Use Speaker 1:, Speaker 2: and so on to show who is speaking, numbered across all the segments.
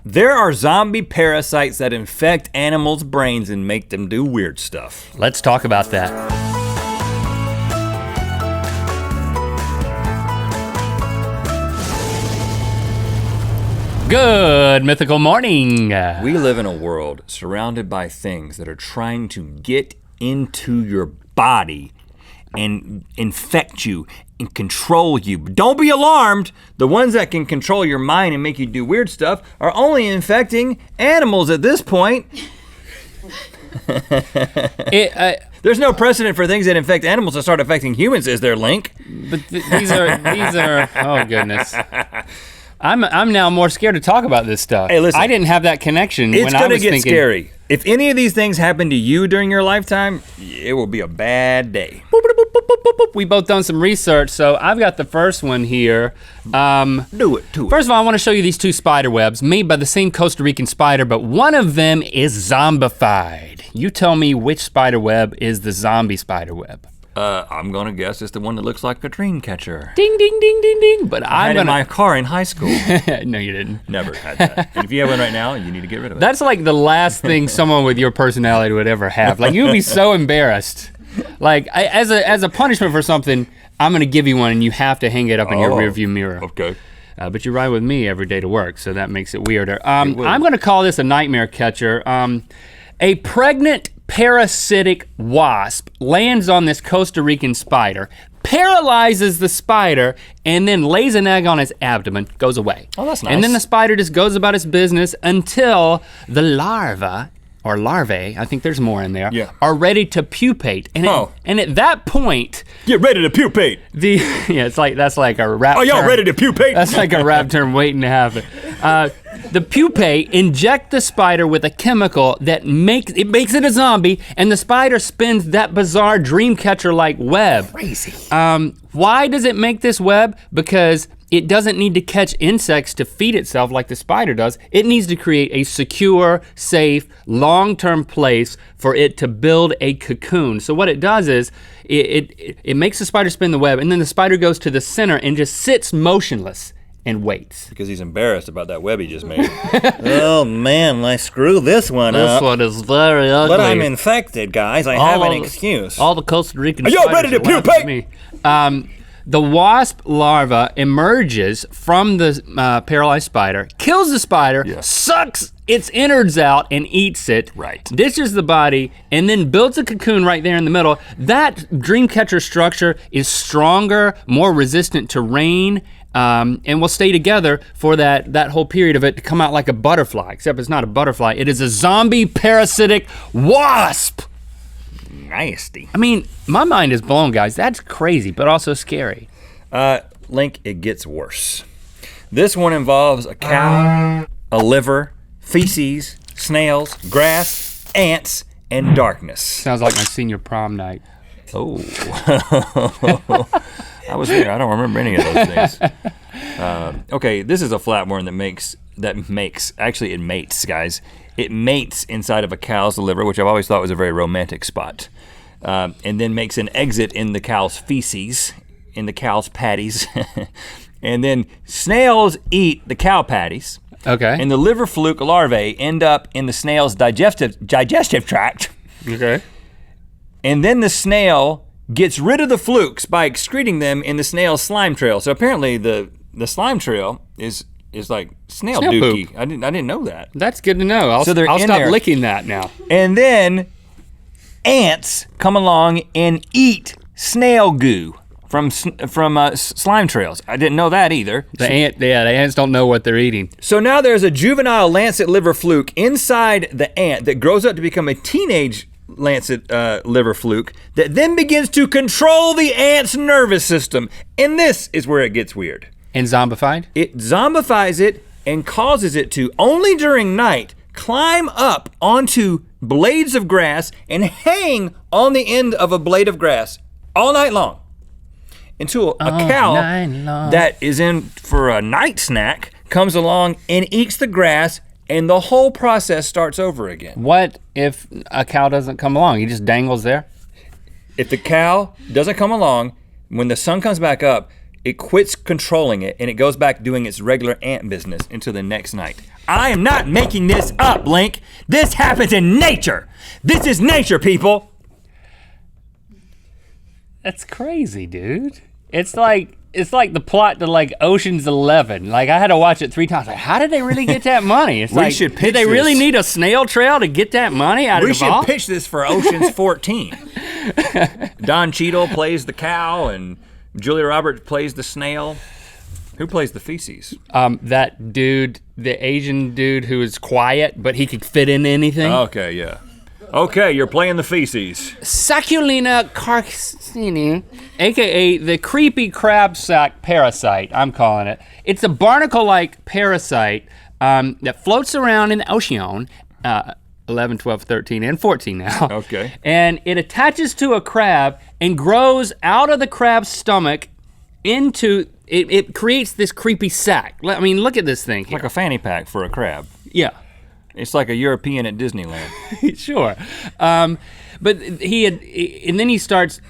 Speaker 1: There are zombie parasites that infect animals' brains and make them do weird stuff.
Speaker 2: Let's talk about that. Good mythical morning.
Speaker 1: We live in a world surrounded by things that are trying to get into your body and infect you and control you. But don't be alarmed. The ones that can control your mind and make you do weird stuff are only infecting animals at this point. There's no precedent for things that infect animals to start affecting humans, is there, Link?
Speaker 2: But these are, oh goodness. I'm now more scared to talk about this stuff.
Speaker 1: Hey, listen.
Speaker 2: I didn't have that connection when I was thinking. It's
Speaker 1: gonna get scary. If any of these things happen to you during your lifetime, it will be a bad day.
Speaker 2: Boop, boop, boop, boop, boop, boop. We both done some research, so I've got the first one here.
Speaker 1: Do it.
Speaker 2: First of all, I wanna show you these two spider webs made by the same Costa Rican spider, but one of them is zombified. You tell me which spider web is the zombie spider web.
Speaker 1: I'm gonna guess it's the one that looks like a dream catcher.
Speaker 2: Ding, ding, ding, ding, ding. But
Speaker 1: I had it in my car in high school.
Speaker 2: No, you didn't.
Speaker 1: Never had that. And if you have one right now, you need to get rid of it.
Speaker 2: That's like the last thing someone with your personality would ever have. Like you'd be so embarrassed. Like as a punishment for something, I'm gonna give you one and you have to hang it up in your rearview mirror.
Speaker 1: Okay.
Speaker 2: But you ride with me every day to work, so that makes it weirder. I'm gonna call this a nightmare catcher. A pregnant parasitic wasp lands on this Costa Rican spider, paralyzes the spider, and then lays an egg on its abdomen, goes away.
Speaker 1: Oh, that's nice.
Speaker 2: And then the spider just goes about its business until the larvae, I think there's more in there, are ready to pupate. And at that point,
Speaker 1: get ready to pupate.
Speaker 2: That's like a rap
Speaker 1: term. Y'all ready to pupate?
Speaker 2: That's like a rap term waiting to happen. The pupae inject the spider with a chemical that makes it a zombie, and the spider spins that bizarre dream catcher-like web.
Speaker 1: Crazy.
Speaker 2: Why does it make this web? Because it doesn't need to catch insects to feed itself like the spider does. It needs to create a secure, safe, long-term place for it to build a cocoon. So what it does is, it makes the spider spin the web, and then the spider goes to the center and just sits motionless and waits.
Speaker 1: Because he's embarrassed about that web he just made. Oh man, I screwed this one up.
Speaker 2: This one is very ugly.
Speaker 1: But I'm infected, guys. I have an excuse.
Speaker 2: All the Costa Rican
Speaker 1: Are you ready to pupate?
Speaker 2: The wasp larva emerges from the paralyzed spider, kills the spider, sucks its innards out and eats it, ditches the body, and then builds a cocoon right there in the middle. That dreamcatcher structure is stronger, more resistant to rain, and will stay together for that whole period of it to come out like a butterfly, except it's not a butterfly, it is a zombie parasitic wasp.
Speaker 1: Nasty.
Speaker 2: I mean, my mind is blown, guys. That's crazy, but also scary.
Speaker 1: Link, it gets worse. This one involves a cow, a liver, feces, snails, grass, ants, and darkness.
Speaker 2: Sounds like my senior prom night.
Speaker 1: Oh. I was there, I don't remember any of those things. Okay, this is a flatworm it mates, guys. It mates inside of a cow's liver, which I've always thought was a very romantic spot. And then makes an exit in the cow's feces, in the cow's patties. And then snails eat the cow patties.
Speaker 2: Okay.
Speaker 1: And the liver fluke larvae end up in the snail's digestive tract.
Speaker 2: Okay.
Speaker 1: And then the snail gets rid of the flukes by excreting them in the snail's slime trail. So apparently the slime trail is like snail dookie.
Speaker 2: Poop.
Speaker 1: I didn't know that.
Speaker 2: That's good to know. I'll stop licking that now.
Speaker 1: And then ants come along and eat snail goo from slime trails. I didn't know that either.
Speaker 2: The ants don't know what they're eating.
Speaker 1: So now there's a juvenile lancet liver fluke inside the ant that grows up to become a teenage lancet liver fluke that then begins to control the ant's nervous system. And this is where it gets weird.
Speaker 2: And zombified?
Speaker 1: It zombifies it and causes it to, only during night, climb up onto blades of grass and hang on the end of a blade of grass all night long. Until a cow that is in for a night snack comes along and eats the grass, and the whole process starts over again.
Speaker 2: What if a cow doesn't come along? He just dangles there?
Speaker 1: If the cow doesn't come along, when the sun comes back up, it quits controlling it and it goes back doing its regular ant business until the next night. I am not making this up, Link. This happens in nature. This is nature, people.
Speaker 2: That's crazy, dude. It's like the plot to like Ocean's 11. Like I had to watch it 3 times. Like, how did they really get that money? It's
Speaker 1: we should pitch
Speaker 2: did they really need a snail trail to get that money out of the ball?
Speaker 1: We should pitch this for Ocean's 14. Don Cheadle plays the cow and Julia Roberts plays the snail. Who plays the feces?
Speaker 2: That dude, the Asian dude who is quiet, but he could fit in anything.
Speaker 1: Okay, yeah. Okay, you're playing the feces.
Speaker 2: Succulina carcini, AKA the creepy crab sack parasite, I'm calling it. It's a barnacle-like parasite that floats around in the ocean, 11, 12, 13, and 14 now.
Speaker 1: Okay.
Speaker 2: And it attaches to a crab and grows out of the crab's stomach into, it creates this creepy sack. I mean, look at this thing here.
Speaker 1: Like a fanny pack for a crab.
Speaker 2: Yeah.
Speaker 1: It's like a European at Disneyland.
Speaker 2: Sure. But and then he starts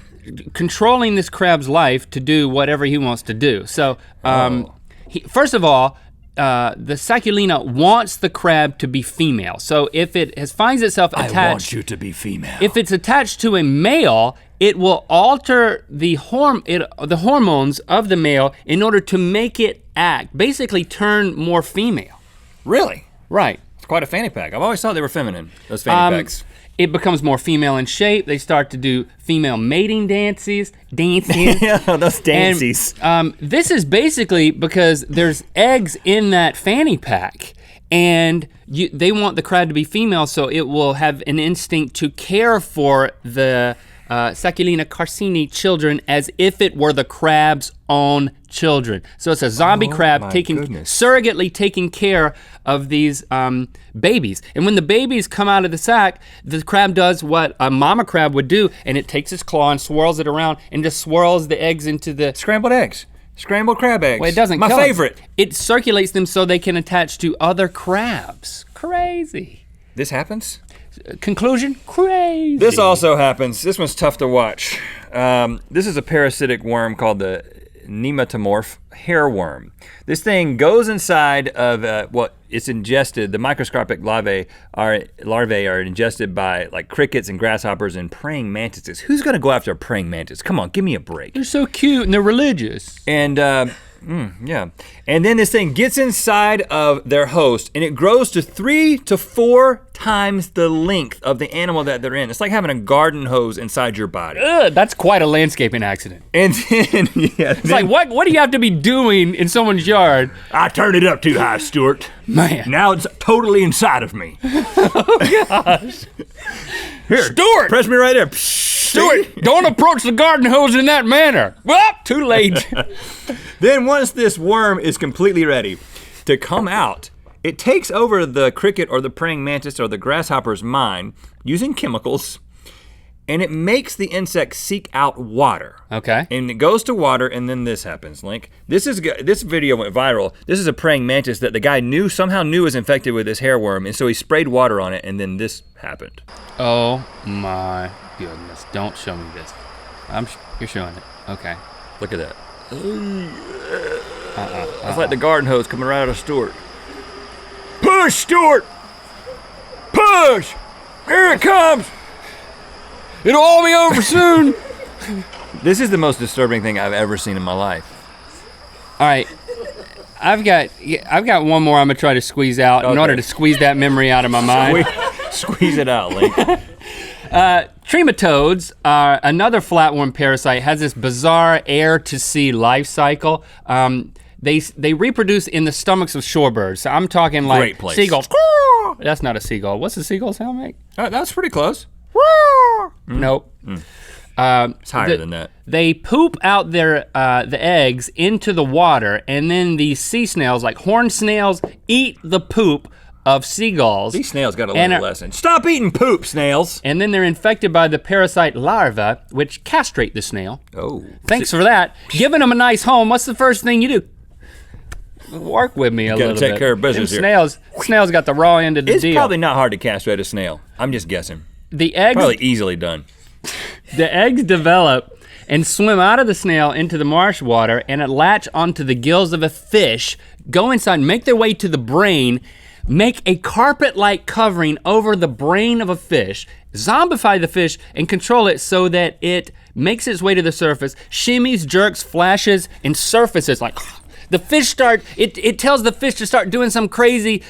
Speaker 2: controlling this crab's life to do whatever he wants to do. So, first of all, the Succulina wants the crab to be female. So if it finds itself attached—
Speaker 1: I want you to be female.
Speaker 2: If it's attached to a male, it will alter the hormones of the male in order to make it act, basically turn more female.
Speaker 1: Really?
Speaker 2: Right.
Speaker 1: It's quite a fanny pack. I've always thought they were feminine, those fanny packs.
Speaker 2: It becomes more female in shape. They start to do female mating dances.
Speaker 1: Yeah, those dances.
Speaker 2: And, this is basically because there's eggs in that fanny pack, and they want the crab to be female, so it will have an instinct to care for the Succulina carcini children as if it were the crab's own children. So it's a zombie crab surrogately taking care of these babies. And when the babies come out of the sack, the crab does what a mama crab would do, and it takes its claw and swirls it around and just swirls the eggs into the—
Speaker 1: Scrambled eggs. Scrambled crab eggs.
Speaker 2: Well, it doesn't
Speaker 1: My
Speaker 2: kill
Speaker 1: favorite.
Speaker 2: them. It circulates them so they can attach to other crabs. Crazy.
Speaker 1: This happens?
Speaker 2: Conclusion? Crazy.
Speaker 1: This also happens. This one's tough to watch. This is a parasitic worm called the nematomorph hairworm. This thing goes inside of what it's ingested. The microscopic larvae are ingested by like crickets and grasshoppers and praying mantises. Who's gonna go after a praying mantis? Come on, give me a break.
Speaker 2: They're so cute and they're religious.
Speaker 1: And yeah. And then this thing gets inside of their host and it grows to 3 to 4 times the length of the animal that they're in. It's like having a garden hose inside your body.
Speaker 2: That's quite a landscaping accident.
Speaker 1: And then,
Speaker 2: it's like, what do you have to be doing in someone's yard?
Speaker 1: I turned it up too high, Stuart.
Speaker 2: Man.
Speaker 1: Now it's totally inside of me.
Speaker 2: Oh gosh.
Speaker 1: Here,
Speaker 2: Stuart!
Speaker 1: Press me right there.
Speaker 2: Stuart, don't approach the garden hose in that manner. Well, too late.
Speaker 1: Then once this worm is completely ready to come out, it takes over the cricket or the praying mantis or the grasshopper's mind using chemicals, and it makes the insect seek out water.
Speaker 2: Okay.
Speaker 1: And it goes to water, and then this happens, Link. This video went viral. This is a praying mantis that the guy somehow knew was infected with this hairworm, and so he sprayed water on it, and then this happened.
Speaker 2: Oh my goodness, don't show me this. You're showing it, okay.
Speaker 1: Look at that. It's like the garden hose coming right out of Stuart. Push, Stuart! Push! Here it comes!
Speaker 2: It'll all be over soon.
Speaker 1: This is the most disturbing thing I've ever seen in my life.
Speaker 2: All right, I've got one more I'm gonna try to squeeze out in order to squeeze that memory out of my mind.
Speaker 1: Squeeze it out, Link.
Speaker 2: Trematodes are another flatworm parasite, has this bizarre air to sea life cycle. They reproduce in the stomachs of shorebirds. So I'm talking like seagulls. That's not a seagull. What's a seagull sound make?
Speaker 1: That's pretty close.
Speaker 2: Nope.
Speaker 1: It's higher than that.
Speaker 2: They poop out the eggs into the water, and then these sea snails, like horned snails, eat the poop of seagulls.
Speaker 1: These snails got to learn a lesson. Stop eating poop, snails.
Speaker 2: And then they're infected by the parasite larvae, which castrate the snail.
Speaker 1: Oh.
Speaker 2: Thanks for that. Giving them a nice home, what's the first thing you do? Work with me a little bit.
Speaker 1: Gotta take care of business here.
Speaker 2: Snails got the raw end of the deal.
Speaker 1: It's probably not hard to castrate a snail. I'm just guessing.
Speaker 2: The eggs,
Speaker 1: probably easily done.
Speaker 2: The eggs develop and swim out of the snail into the marsh water, and it latch onto the gills of a fish, go inside, make their way to the brain, make a carpet-like covering over the brain of a fish, zombify the fish, and control it so that it makes its way to the surface, shimmies, jerks, flashes, and surfaces. Like, the fish it tells the fish to start doing some crazy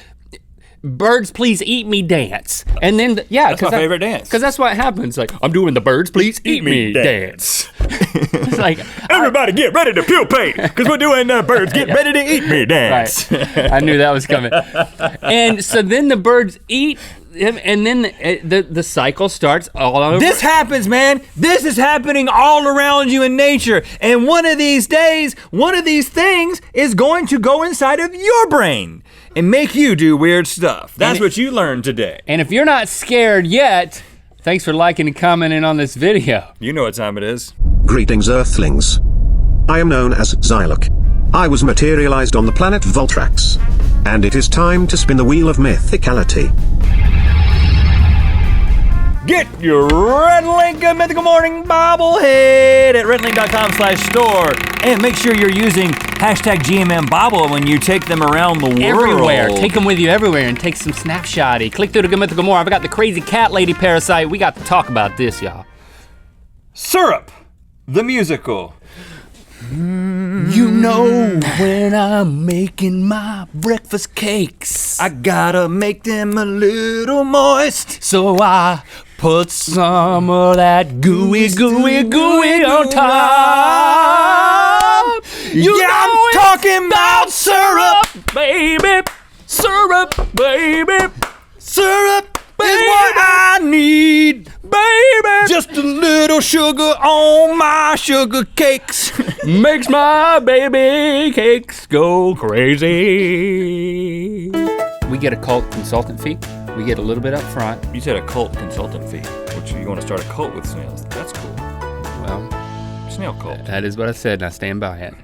Speaker 2: birds please eat me dance. And then,
Speaker 1: that's my favorite dance.
Speaker 2: Because that's what happens. Like, I'm doing the birds please eat me dance. It's like,
Speaker 1: everybody get ready to pupate, because we're doing the birds get ready to eat me dance.
Speaker 2: Right. I knew that was coming. And so then the birds eat him, and then the cycle starts all over.
Speaker 1: This happens, man. This is happening all around you in nature. And one of these days, one of these things is going to go inside of your brain and make you do weird stuff. That's what you learned today.
Speaker 2: And if you're not scared yet, thanks for liking and commenting on this video.
Speaker 1: You know what time it is.
Speaker 3: Greetings, Earthlings. I am known as Xylok. I was materialized on the planet Voltrax. And it is time to spin the wheel of mythicality.
Speaker 1: Get your Rhett Link Mythical Morning bobblehead at RhettandLink.com/store. And make sure you're using hashtag GMM Bobble when you take them around the world.
Speaker 2: Everywhere. Take them with you everywhere and take some snapshotty. Click through to Mythical More. I've got the crazy cat lady parasite. We got to talk about this, y'all.
Speaker 1: Syrup, the musical.
Speaker 2: You know when I'm making my breakfast cakes,
Speaker 1: I gotta make them a little moist.
Speaker 2: so I put some of that gooey on top. You
Speaker 1: Yeah,
Speaker 2: know
Speaker 1: I'm
Speaker 2: it's
Speaker 1: talking about syrup.
Speaker 2: baby. Syrup, baby.
Speaker 1: Syrup is what I need.
Speaker 2: Baby.
Speaker 1: Just a little sugar on my sugar cakes.
Speaker 2: Makes my baby cakes go crazy. We get a cult consultant fee. We get a little bit up front.
Speaker 1: You said a cult consultant fee, which you want to start a cult with snails. That's cool.
Speaker 2: Well,
Speaker 1: Snail cult.
Speaker 2: that is what I said, and I stand by it.